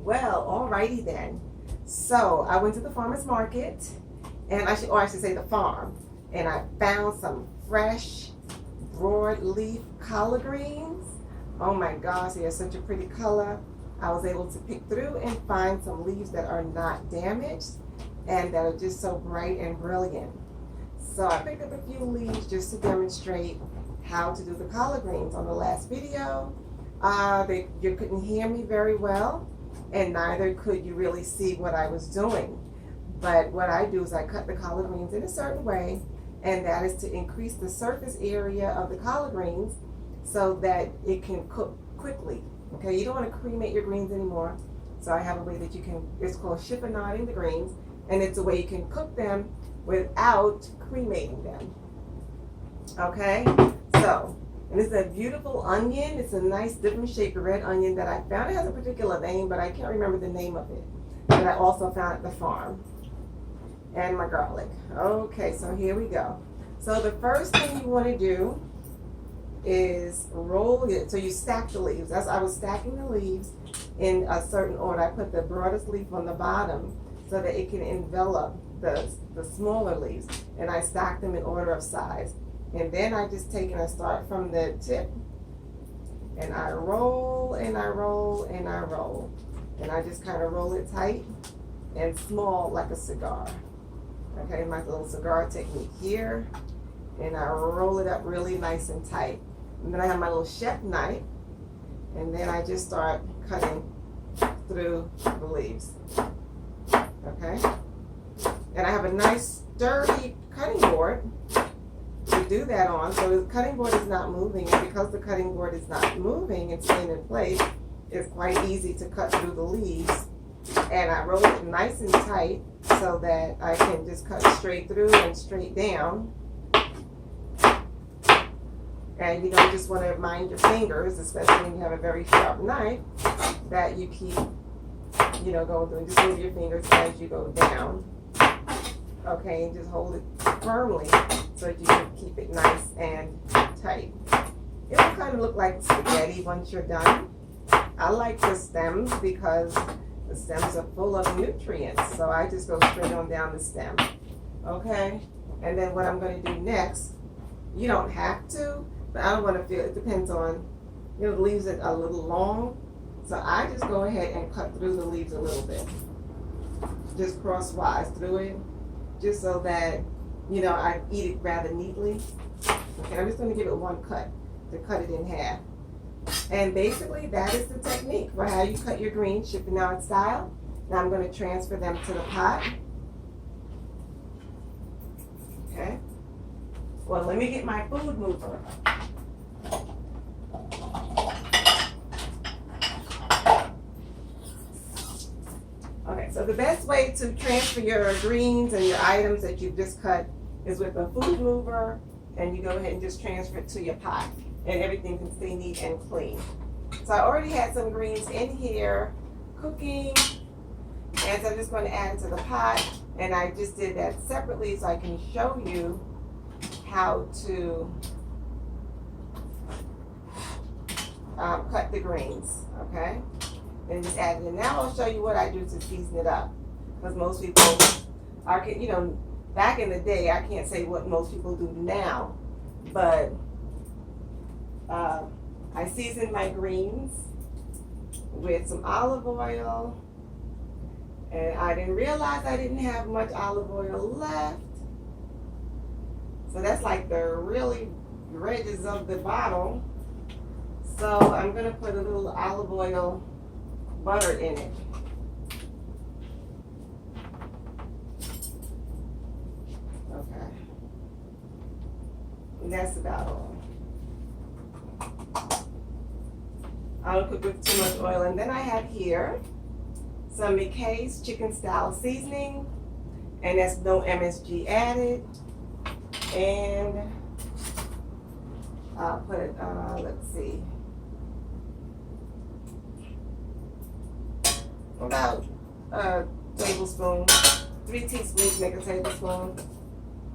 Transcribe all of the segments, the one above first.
Well, alrighty then. So I went to the farmer's market, and I should say the farm, and I found some fresh broadleaf collard greens. Oh my gosh, they are such a pretty color. I was able to pick through and find some leaves that are not damaged and that are just so bright and brilliant. So I picked up a few leaves just to demonstrate how to do the collard greens. On the last video, you couldn't hear me very well, and neither could you really see what I was doing. But what I do is I cut the collard greens in a certain way, and that is to increase the surface area of the collard greens so that it can cook quickly. Okay, you don't want to cremate your greens anymore. So I have a way that you can, it's called chiffonading the greens, and it's a way you can cook them without cremating them. Okay, so, and this is a beautiful onion. It's a nice different shaped red onion that I found. It has a particular name, but I can't remember the name of it. That I also found at the farm. And my garlic. Okay, so here we go. So the first thing you want to do is roll it. So you stack the leaves. I was stacking the leaves in a certain order. I put the broadest leaf on the bottom so that it can envelop the smaller leaves. And I stack them in order of size. And then I just take and I start from the tip. And I roll and I roll and I roll. And I just kind of roll it tight and small like a cigar. Okay, my little cigar technique here. And I roll it up really nice and tight. And then I have my little chef knife. And then I just start cutting through the leaves. Okay? And I have a nice sturdy cutting board to do that on. So the cutting board is not moving. And because the cutting board is not moving and staying in place, it's quite easy to cut through the leaves. And I roll it nice and tight so that I can just cut straight through and straight down. And you don't just want to mind your fingers, especially when you have a very sharp knife, that you keep, going through. Just move your fingers as you go down. Okay, and just hold it firmly so that you can keep it nice and tight. It will kind of look like spaghetti once you're done. I like the stems because the stems are full of nutrients, so I just go straight on down the stem. Okay, and then what I'm going to do next, you don't have to, but I don't want to feel, it depends on, the leaves are a little long, so I just go ahead and cut through the leaves a little bit, just crosswise through it, just so that, I eat it rather neatly. Okay, I'm just going to give it one cut, to cut it in half. And basically that is the technique for how you cut your greens, chiffonade style. Now I'm going to transfer them to the pot. Okay. Well, let me get my food mover. Okay, so the best way to transfer your greens and your items that you've just cut is with a food mover, and you go ahead and just transfer it to your pot, and everything can stay neat and clean. So I already had some greens in here cooking, and so I'm just going to add it to the pot, and I just did that separately so I can show you how to cut the greens, okay? And just add it in. Now I'll show you what I do to season it up, because most people are, back in the day, I can't say what most people do now, but I seasoned my greens with some olive oil, and I didn't realize I didn't have much olive oil left. So that's like the really edges of the bottle. So I'm going to put a little olive oil butter in it. Okay. And that's about all. I don't cook with too much oil. And then I have here some McKay's chicken style seasoning, and that's no MSG added. And I'll put it, let's see, about a tablespoon, 3 teaspoons make a tablespoon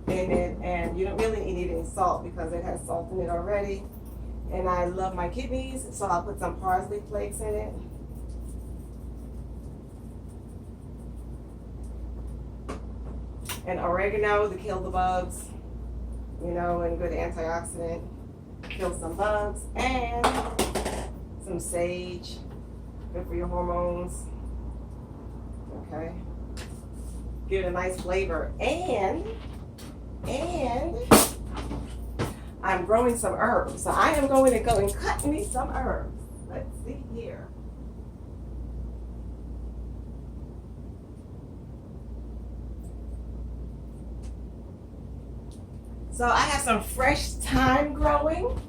in it, and you don't really need any salt because it has salt in it already. And I love my kidneys, so I'll put some parsley flakes in it. And oregano to kill the bugs, you know, and good antioxidant, kill some bugs. And some sage, good for your hormones. Okay. Give it a nice flavor. And I'm growing some herbs. So I am going to go and cut me some herbs. Let's see here. So I have some fresh thyme growing.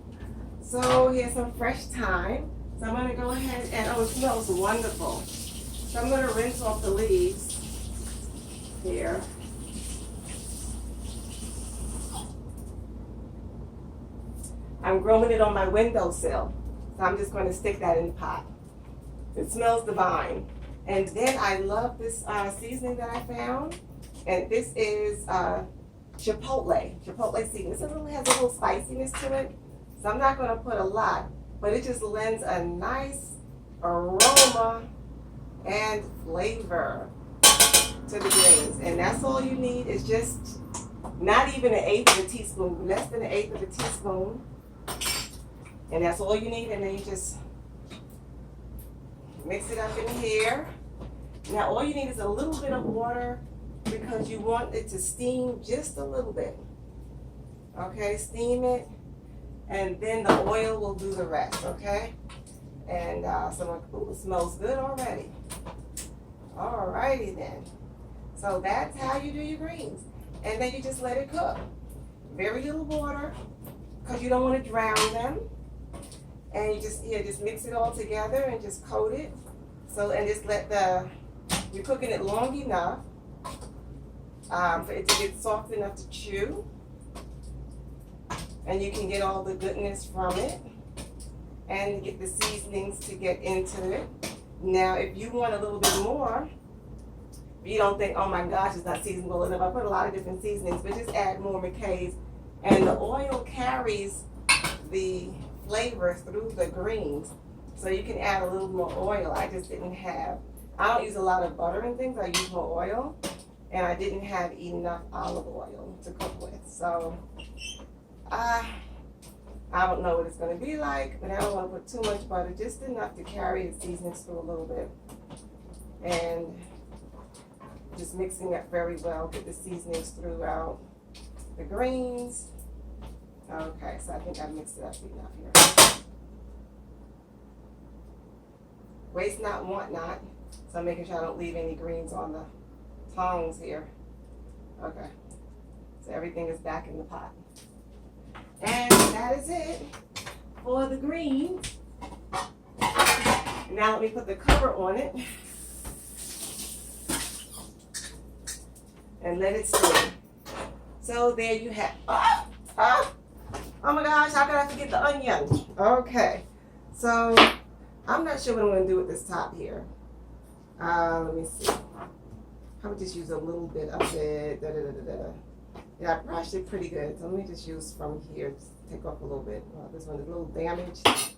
So here's some fresh thyme. So I'm going to go ahead and, oh, it smells wonderful. So I'm going to rinse off the leaves here. I'm growing it on my windowsill. So I'm just going to stick that in the pot. It smells divine. And then I love this seasoning that I found. And this is chipotle seasoning. It has a little spiciness to it. So I'm not going to put a lot, but it just lends a nice aroma and flavor to the greens. And that's all you need, is just not even an eighth of a teaspoon, less than an eighth of a teaspoon. And that's all you need. And then you just mix it up in here. Now all you need is a little bit of water, because you want it to steam just a little bit. Okay, steam it, and then the oil will do the rest, okay? And ooh, it smells good already. Alrighty then. So that's how you do your greens. And then you just let it cook. Very little water, because you don't want to drown them. And you just mix it all together and just coat it. So, and just you're cooking it long enough for it to get soft enough to chew. And you can get all the goodness from it and get the seasonings to get into it. Now, if you want a little bit more, you don't think, oh my gosh, it's not seasoned well enough. I put a lot of different seasonings, but just add more McKay's. And the oil carries the flavor through the greens. So you can add a little more oil. I don't use a lot of butter and things. I use more oil. And I didn't have enough olive oil to cook with. So I don't know what it's going to be like, but I don't want to put too much butter, just enough to carry the seasonings through a little bit. And just mixing it very well, get the seasonings throughout the greens. Okay, so I think I mixed it up enough here. Waste not, want not. So I'm making sure I don't leave any greens on the tongs here. Okay, so everything is back in the pot. And that is it for the greens. Now let me put the cover on it and let it steam. So there you have, oh my gosh, how could I forget the onion? Okay, so I'm not sure what I'm going to do with this top here. Let me see. I would just use a little bit of it. Yeah, I brushed it pretty good. So let me just use from here. Just take off a little bit. This one is a little damaged. It's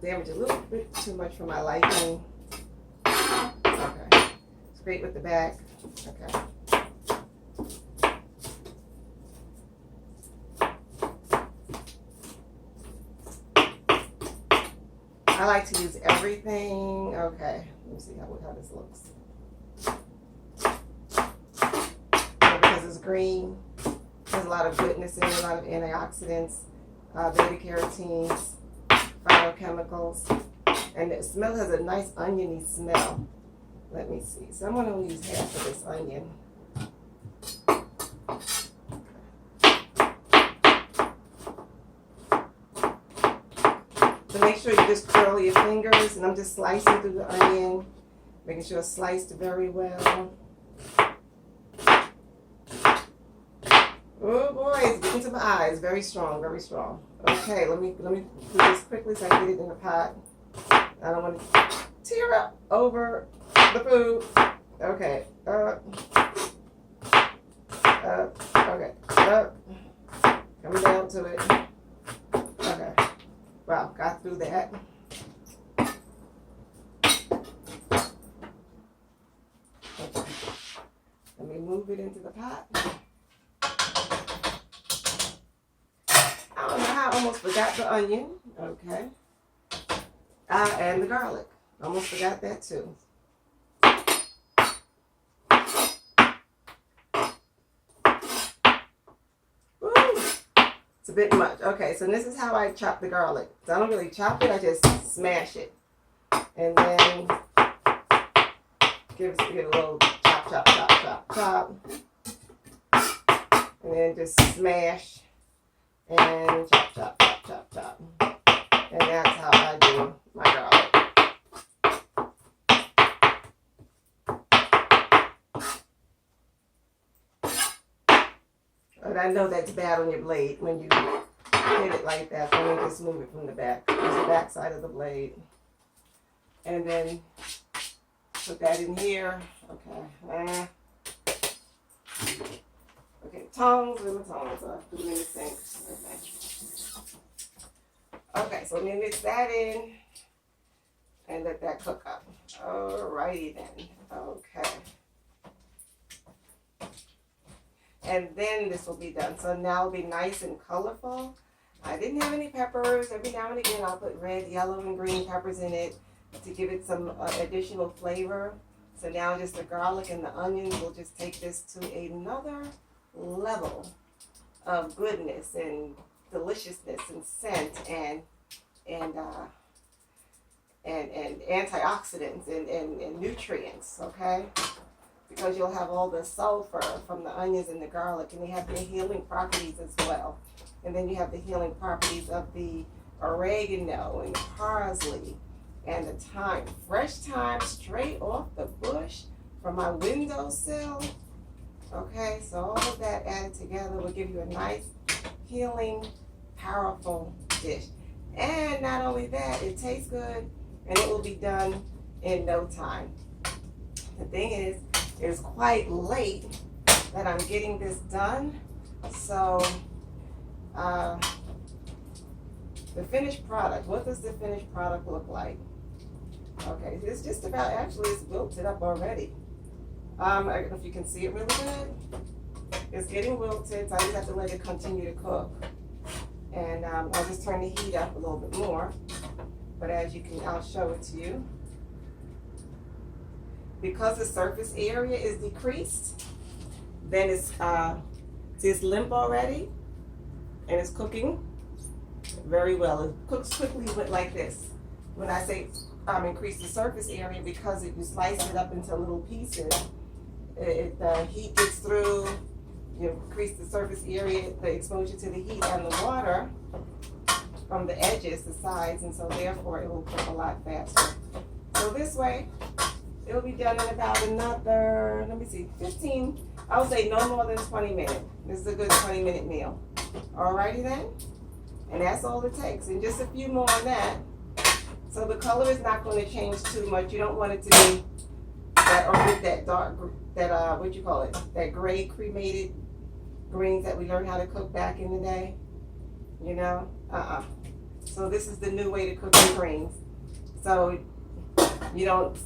damaged a little bit too much for my liking. Okay. Scrape with the back. Okay. I like to use everything. Okay. Let me see how this looks. Because it's green, there's a lot of goodness in it, a lot of antioxidants, beta carotenes, phytochemicals, and the smell has a nice oniony smell. Let me see. So I'm going to use half of this onion. So make sure you just curl your fingers, and I'm just slicing through the onion, making sure it's sliced very well. Oh boy, it's getting to my eyes. Very strong, very strong. Okay, let me do this quickly so I can get it in the pot. I don't want to tear up over the food. Okay. Okay. Coming down to it. Okay. Wow, got through that. Okay. Let me move move it into the pot. I don't know how I almost forgot the onion. Okay. And the garlic. Almost forgot that too. Woo! It's a bit much. Okay, so this is how I chop the garlic. So I don't really chop it, I just smash it. And then give it a little chop, chop, chop, chop, chop. And then just smash and chop, chop, chop, chop, chop. And that's how I do my garlic. But I know that's bad on your blade when you hit it like that. So let me just move it from the back. Use the back side of the blade. And then put that in here. Okay. Okay, tongs. Where are my tongs? I put them in the sink. Okay, so let me mix that in and let that cook up. Alrighty then. Okay. And then this will be done. So now it'll be nice and colorful. I didn't have any peppers. Every now and again I'll put red, yellow, and green peppers in it to give it some additional flavor. So now just the garlic and the onions will just take this to another level of goodness and deliciousness and scent and antioxidants and nutrients, okay? Because you'll have all the sulfur from the onions and the garlic, and they have the healing properties as well. And then you have the healing properties of the oregano and parsley and the thyme. Fresh thyme straight off the bush from my windowsill. Okay, so all of that added together will give you a nice, healing, powerful dish. And not only that, it tastes good and it will be done in no time. The thing is, it's quite late that I'm getting this done. So, the finished product, what does the finished product look like? Okay, it's just about, actually it's wilted up already. I don't know if you can see it really good. It's getting wilted, so I just have to let it continue to cook. And I'll just turn the heat up a little bit more. But as you can, I'll show it to you. Because the surface area is decreased, then it's limp already, and it's cooking very well. It cooks quickly like this. When I say increase the surface area, because if you slice it up into little pieces, the heat gets through. You increase the surface area, the exposure to the heat and the water from the edges, the sides, and so therefore it will cook a lot faster. So this way, it'll be done in about another, 15, I would say no more than 20 minutes. This is a good 20-minute meal. Alrighty then? And that's all it takes. And just a few more on that. So the color is not going to change too much. You don't want it to be that, or with that dark, that, what you call it, that gray cremated greens that we learned how to cook back in the day. You know? So this is the new way to cook the greens. So you don't,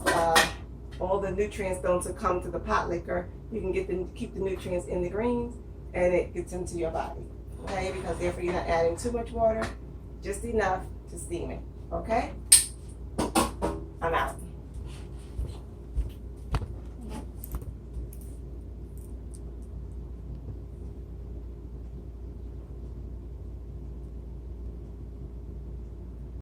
all the nutrients don't succumb to the pot liquor. You can keep the nutrients in the greens, and it gets into your body. Okay, because therefore you're not adding too much water, just enough to steam it. Okay, I'm out.